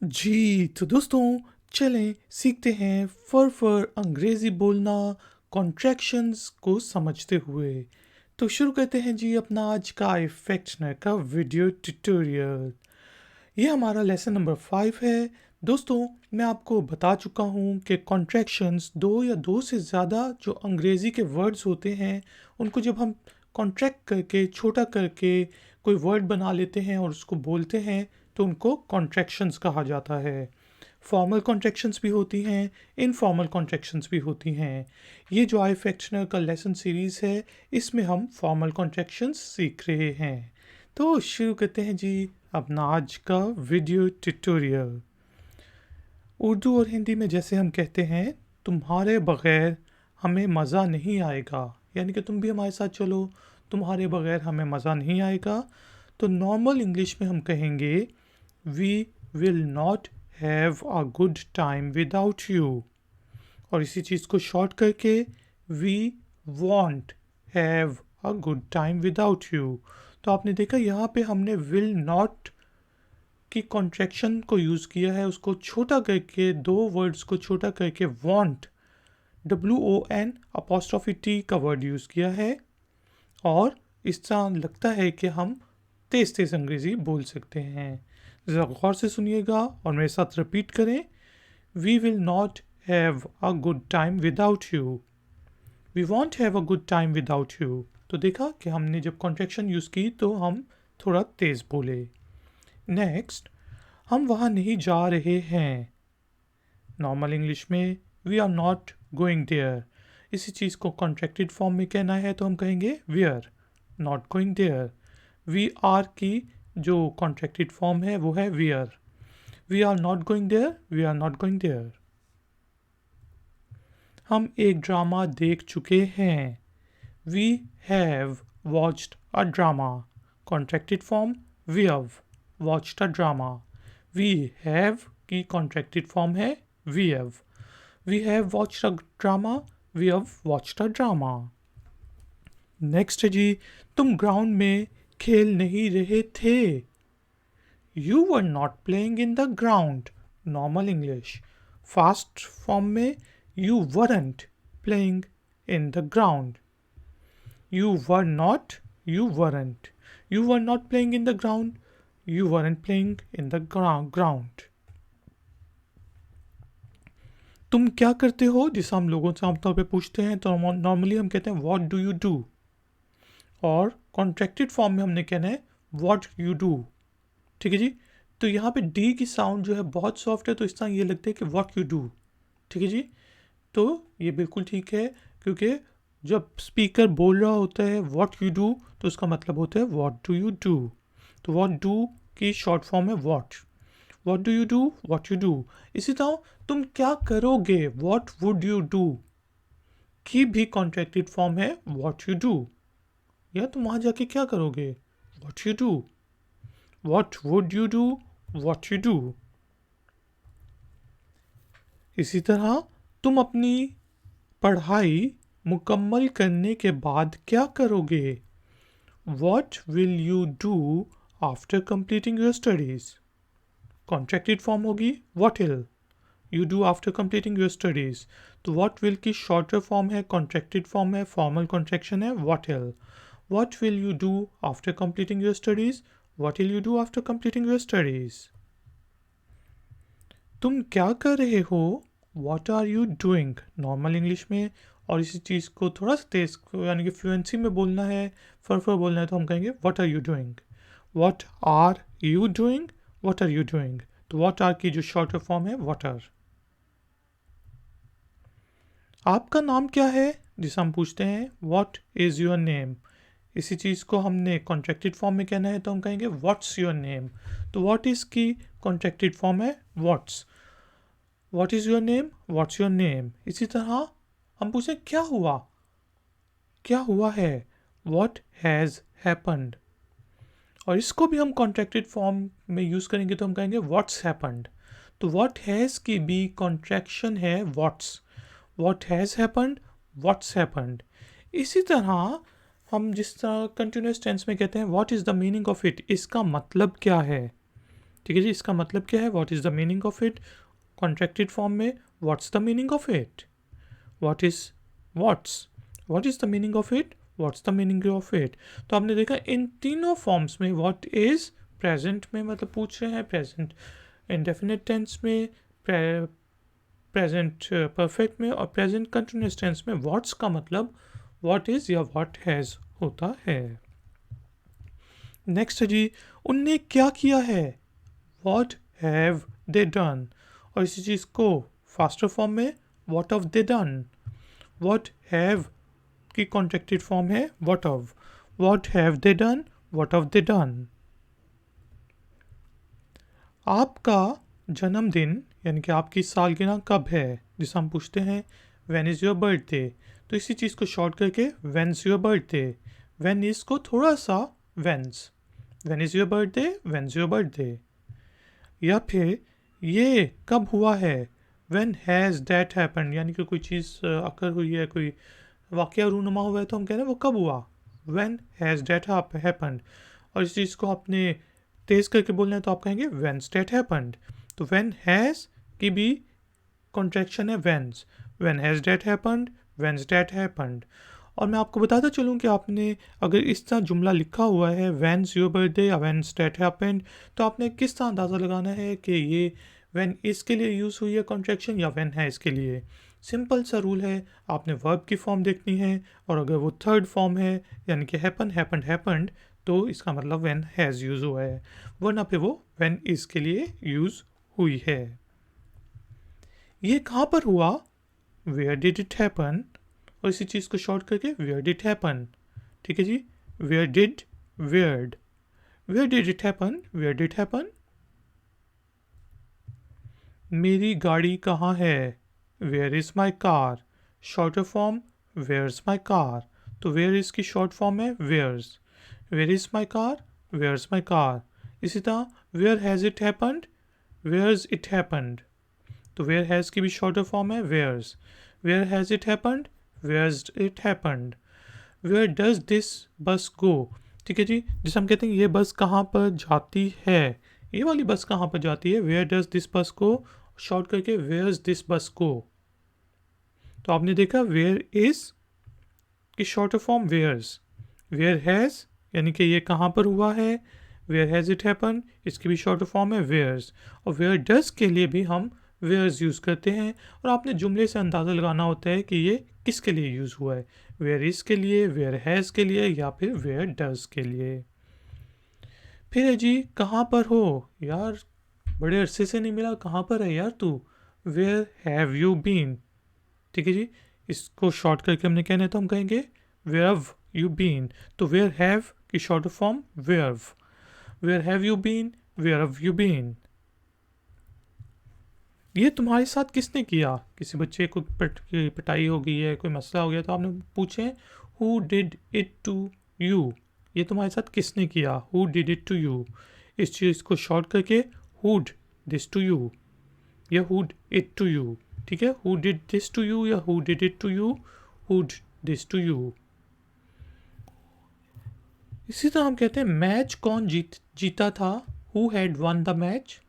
जी, तो दोस्तों चलें सीखते हैं फर अंग्रेज़ी बोलना कॉन्ट्रैक्शंस को समझते हुए। तो शुरू करते हैं जी अपना आज का इफेक्शनर का वीडियो ट्यूटोरियल। ये हमारा लेसन नंबर 5 है। दोस्तों मैं आपको बता चुका हूँ कि कॉन्ट्रैक्शंस दो या दो से ज़्यादा जो अंग्रेज़ी के वर्ड्स होते हैं उनको जब हम कॉन्ट्रैक्ट करके छोटा करके कोई वर्ड बना लेते हैं और उसको बोलते हैं तो उनको कॉन्ट्रैक्शंस कहा जाता है। फॉर्मल कॉन्ट्रैक्शंस भी होती हैं, इनफॉर्मल कॉन्ट्रैक्शंस भी होती हैं। ये जो आई फ्रैक्शनर का लेसन सीरीज़ है इसमें हम फॉर्मल कॉन्ट्रैक्शंस सीख रहे हैं। तो शुरू करते हैं जी अपना आज का वीडियो ट्यूटोरियल। उर्दू और हिंदी में जैसे हम कहते हैं तुम्हारे बग़ैर हमें मज़ा नहीं आएगा, यानी कि तुम भी हमारे साथ चलो, तुम्हारे बग़ैर हमें मज़ा नहीं आएगा। तो नॉर्मल इंग्लिश में हम कहेंगे we will not have a good time without you, और इसी चीज़ को शॉर्ट करके we won't have a good time without you. तो आपने देखा यहाँ पे हमने विल नॉट की कॉन्ट्रैक्शन को यूज़ किया है, उसको छोटा करके दो वर्ड्स को छोटा करके वॉन्ट WON'' का वर्ड यूज़ किया है, और इस तरह लगता है कि हम तेज़ तेज़ अंग्रेज़ी बोल सकते हैं। ज़रा गौर से सुनिएगा और मेरे साथ रिपीट करें। We will not have a good time without you, we won't have a good time without you. तो देखा कि हमने जब कॉन्ट्रैक्शन यूज़ की तो हम थोड़ा तेज़ बोले। नेक्स्ट, हम वहाँ नहीं जा रहे हैं। नॉर्मल इंग्लिश में we are not going there. इसी चीज़ को कॉन्ट्रैक्टेड फॉर्म में कहना है तो हम कहेंगे we are not going there. We are की जो कॉन्ट्रैक्टेड फॉर्म है वो है we are. We are not going there, we are not going there. हम एक ड्रामा देख चुके हैं। We have watched a drama. Contracted form we have watched a drama. We have की कॉन्ट्रैक्टेड फॉर्म है we have. We have watched a drama, we have watched a drama. Next है जी, तुम ग्राउंड में खेल नहीं रहे थे। You were not playing in the ground. Normal English. Fast form में you weren't playing in the ground. You were not, you weren't. You were not playing in the ground, you weren't playing in the ground. तुम क्या करते हो, जिसे हम लोगों से आमतौर पे पूछते हैं तो नॉर्मली हम कहते हैं व्हाट डू यू डू, और कॉन्ट्रैक्टेड फॉर्म में हमने कहना है व्हाट यू डू। ठीक है जी। तो यहाँ पे डी की साउंड जो है बहुत सॉफ्ट है, तो इस तरह ये लगता है कि व्हाट यू डू। ठीक है जी। तो ये बिल्कुल ठीक है, क्योंकि जब स्पीकर बोल रहा होता है व्हाट यू डू तो उसका मतलब होता है व्हाट डू यू डू। तो व्हाट डू की शॉर्ट फॉर्म है what do you do, what you do. इसी तरह तुम क्या करोगे, व्हाट वुड यू डू की भी कॉन्ट्रैक्टेड फॉर्म है व्हाट यू डू। या तुम वहाँ जाके क्या करोगे, what you do. What would you do, what you do. इसी तरह तुम अपनी पढ़ाई मुकम्मल करने के बाद क्या करोगे, what will you do after completing your studies. Contracted form होगी what will you do after completing your studies. तो वॉट विल की शॉर्टर फॉर्म है, कॉन्ट्रैक्टेड फॉर्म है, फॉर्मल कॉन्ट्रैक्शन है what will. What will you do after completing your studies, what will you do after completing your studies. तुम क्या कर रहे हो, what are you doing. Normal English में, और इसी चीज़ को थोड़ा सा तेज यानी कि फ्लुएंसी में बोलना है, फर बोलना है तो हम कहेंगे what are you doing. What are you doing, what are you doing. तो व्हाट आर की जो शॉर्टर फॉर्म है व्हाट आर। आपका नाम क्या है, जिसे हम पूछते हैं व्हाट इज़ योर नेम। इसी चीज़ को हमने कॉन्ट्रैक्टेड फॉर्म में कहना है तो हम कहेंगे व्हाट्स योर नेम। तो व्हाट इज़ की कॉन्ट्रैक्टेड फॉर्म है what's. What is your name, what's your name. इसी तरह हम पूछें क्या हुआ है, व्हाट हैज़ हैपन्ड। और इसको भी हम कॉन्ट्रैक्टेड फॉर्म में यूज़ करेंगे तो हम कहेंगे व्हाट्स हैपन्ड। तो व्हाट हैज़ की भी कॉन्ट्रैक्शन है what's. What has happened, what's happened. इसी तरह हम जिस तरह कंटिन्यूस टेंस में कहते हैं what is the meaning of it, इसका मतलब क्या है। ठीक है जी, इसका मतलब क्या है, what is the meaning of it. Contracted form में what's the meaning of it, what is what is the meaning of it, what's the meaning of it. तो आपने देखा इन तीनों फॉर्म्स में व्हाट इज प्रेजेंट में मतलब पूछ रहे हैं, प्रेजेंट इंडेफिनिट टेंस में, प्रेजेंट परफेक्ट में और प्रेजेंट कंटिन्यूअस टेंस में व्हाट्स का मतलब व्हाट इज या व्हाट हैज़ होता है। नेक्स्ट है जी, उनने क्या किया है, व्हाट हैव दे डन। और इसी चीज़ को फास्टर फॉर्म में what of they done. What have की कॉन्ट्रैक्टेड फॉर्म है what of, what have they done, what of they done. आपका जन्मदिन यानी कि आपकी सालगिरह कब है, जिसे हम पूछते हैं व्हेन इज़ योर बर्थडे। तो इसी चीज़ को शॉर्ट करके when's your birthday, when is को थोड़ा सा when's, when is your birthday, when's your birthday. या फिर ये कब हुआ है, व्हेन हैज़ दैट हैपन, यानी कि कोई चीज़ अकर हुई है, कोई वाक़या रूनुमा हुआ है तो हम कह रहे हैं वो कब हुआ, व्हेन हैज़ दैट हैपन्ड। और इस चीज़ को आपने तेज़ करके बोलना है तो आप कहेंगे व्हेन्स दैट हैपन्ड। तो व्हेन हैज़ की भी कॉन्ट्रैक्शन है when's, when has that happened, when's that happened. और मैं आपको बताता चलूँ कि आपने अगर इस तरह जुमला लिखा हुआ है व्हेन्स योर बर्थडे या व्हेन्स दैट हैपेंड, तो आपने किस तरह अंदाज़ा लगाना है कि ये व्हेन इसके लिए यूज़ हुई है कॉन्ट्रैक्शन या व्हेन है इसके लिए। सिंपल सा रूल है, आपने वर्ब की फॉर्म देखनी है और अगर वो थर्ड फॉर्म है यानी कि हैपन हैपन्ड हैपन्ड तो इसका मतलब व्हेन हैज़ यूज़ हुआ है, वरना फिर वो व्हेन इस के लिए यूज़ हुई है। ये कहाँ पर हुआ, वेयर डिड इट हैपन। और इसी चीज़ को शॉर्ट करके वेयर डिड हैपन। ठीक है जी, where did, where'd, where did it happen, where did happen. मेरी गाड़ी कहाँ है, where is my car. Shorter form where's my car, तो वेयर इज़ की शॉर्ट फॉर्म है where's, where is my car, where's my car. इसी तरह where has it happened, where's it happened, तो वेयर हैज़ की भी शॉर्टर फॉर्म है where's, where has it happened, where's it happened. Where does this bus गो। ठीक है जी, जिसे हम कहते हैं ये बस कहाँ पर जाती है, ये वाली बस कहाँ पर जाती है, where does this bus go, short करके वेयर्स दिस बस गो। तो आपने देखा वेयर इज की shorter form where's, where has यानी कि ये कहाँ पर हुआ है, वेयर हैज़ इट हैपन, इसकी भी शॉर्टर फॉर्म है वेयर्स। और वेयर डज के लिए भी हम वेयर्स यूज़ करते हैं और आपने जुमले से अंदाज़ा लगाना होता है कि ये किसके लिए यूज़ हुआ है, वेयर इज़ के लिए, वेयर हैज़ के लिए या फिर वेयर डज के लिए। फिर है जी कहाँ पर हो, यार बड़े अरसे से नहीं मिला, कहाँ पर है यार तू, वेयर हैव यू बीन। ठीक है जी, इसको शॉर्ट करके हमने कहना है तो हम कहेंगे वेयर हैव यू बीन। तो वेयर हैव की short form where, where have you been, where have you been. ये तुम्हारे साथ किसने किया, किसी बच्चे को पिटाई हो गई है, कोई मसला हो गया तो आपने पूछे who did it to you, ये तुम्हारे साथ किसने किया, who did it to you. इस चीज़ को शॉर्ट करके हुड दिस टू यू या हुड इट टू यू। ठीक है, who did this to you या who did it to you, who'd this to you. इसी तरह हम कहते हैं मैच कौन जीता था, who had won the match,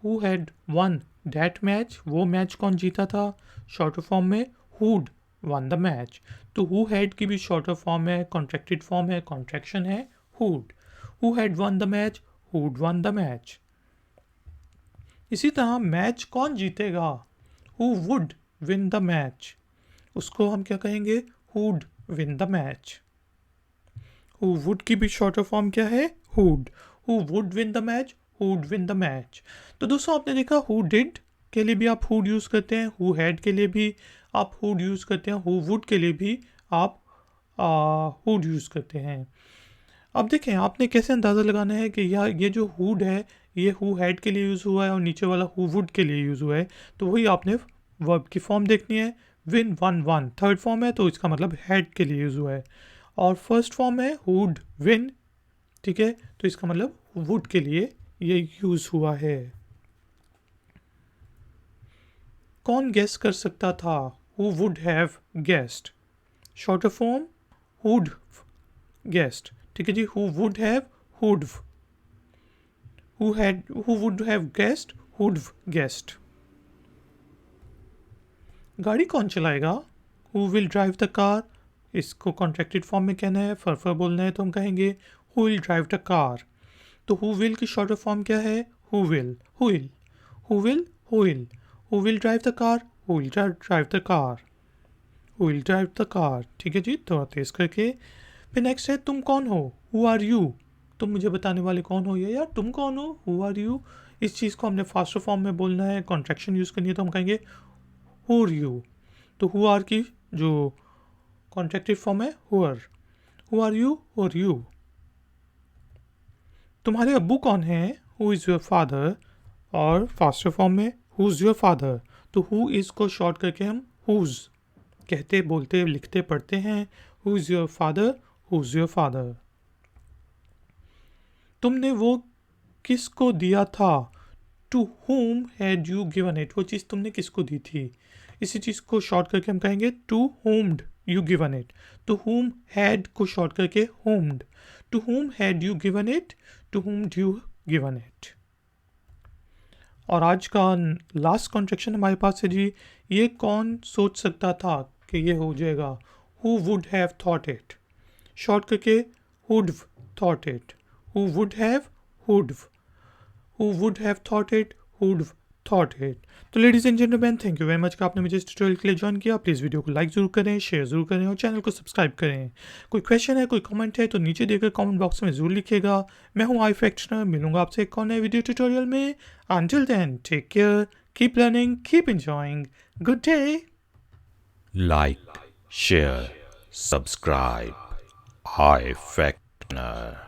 who had won that match, वो मैच कौन जीता था, शॉर्टर फॉर्म में हुड वन द मैच। तो हु हैड की भी शॉर्टर फॉर्म है, कॉन्ट्रैक्टेड फॉर्म है, कॉन्ट्रैक्शन है hood, who had won the match, hood one the match. इसी तरह मैच कौन जीतेगा, who would win the match, उसको हम क्या कहेंगे, hood win the match. Who would की भी शॉर्टर फॉर्म क्या है, hood, who would win the match, hood win the match. तो दोस्तों आपने देखा हु डिड के लिए भी आप हुड यूज़ करते हैं, हु हैड के लिए भी आप हुड यूज़ करते हैं, हु वुड के लिए भी आप हुड यूज़ करते हैं। अब देखें आपने कैसे अंदाज़ा लगाना है कि ये जो हुड है ये हु हैड के लिए यूज़ हुआ है और नीचे वाला हु वुड के लिए यूज़ हुआ है, तो वही आपने वर्ब की फॉर्म देखनी है। Win one one third form है तो इसका मतलब हैड के लिए यूज़ हुआ है, और फर्स्ट फॉर्म है हुड विन, ठीक है, तो इसका मतलब वुड के लिए ये यूज़ हुआ है। कौन गेस कर सकता था, who would have guessed, shorter form who'd guessed. ठीक है जी, who would have, who'd, who would have guessed, who'd guessed. गाड़ी कौन चलाएगा? Who will drive the car? इसको कॉन्ट्रैक्टेड फॉर्म में कहना है, फर बोलना है तो हम कहेंगे who will drive the car. तो who will की शॉर्टर फॉर्म क्या है? who will. Who will drive the car? Who will drive the car. Who will drive the car. ठीक है जी, थोड़ा तेज करके. फिर नेक्स्ट है तुम कौन हो? Who are you? तुम मुझे बताने वाले कौन हो? या यार तुम कौन हो? Who are you? इस चीज़ को हमने फास्टर फॉर्म में बोलना है, कॉन्ट्रैक्शन यूज़ करनी है तो हम कहेंगे who are you. तो who are की जो कॉन्ट्रैक्टेड फॉर्म है who are. Who are you? Who are you. तुम्हारे अब्बू कौन हैं? Who is your father. और फास्टर फॉर्म में who's your father. तो who is को शॉर्ट करके हम whose कहते, बोलते, लिखते, पढ़ते हैं. Who is your father? Who's your father. तुमने वो किसको दिया था? To whom had you given it. वो चीज़ तुमने किसको दी थी? इसी चीज़ को शॉर्ट करके हम कहेंगे to whom'd you given it. To whom had को शॉर्ट करके whom'd. To whom had you given it? To whom'd you given it. और आज का लास्ट कॉन्ट्रैक्शन हमारे पास है जी. ये कौन सोच सकता था कि ये हो जाएगा? Who would have thought it. Short करके who'd thought it. Who would have, who'd. Who would have thought it, who'd thought it. तो ladies and gentleman, thank you very much कि आपने मुझे इस ट्यूटोरियल के लिए ज्वाइन किया. प्लीज़ वीडियो को लाइक ज़रूर करें, शेयर ज़रूर करें और चैनल को सब्सक्राइब करें. कोई क्वेश्चन है, कोई कमेंट है तो नीचे देकर कमेंट बॉक्स में ज़रूर लिखिएगा. मैं हूँ iFactioner, मिलूंगा आपसे एक और नए वीडियो ट्यूटोरियल में. Until then, take care, keep learning, keep enjoying. Good day. Like, share, subscribe. iFactioner.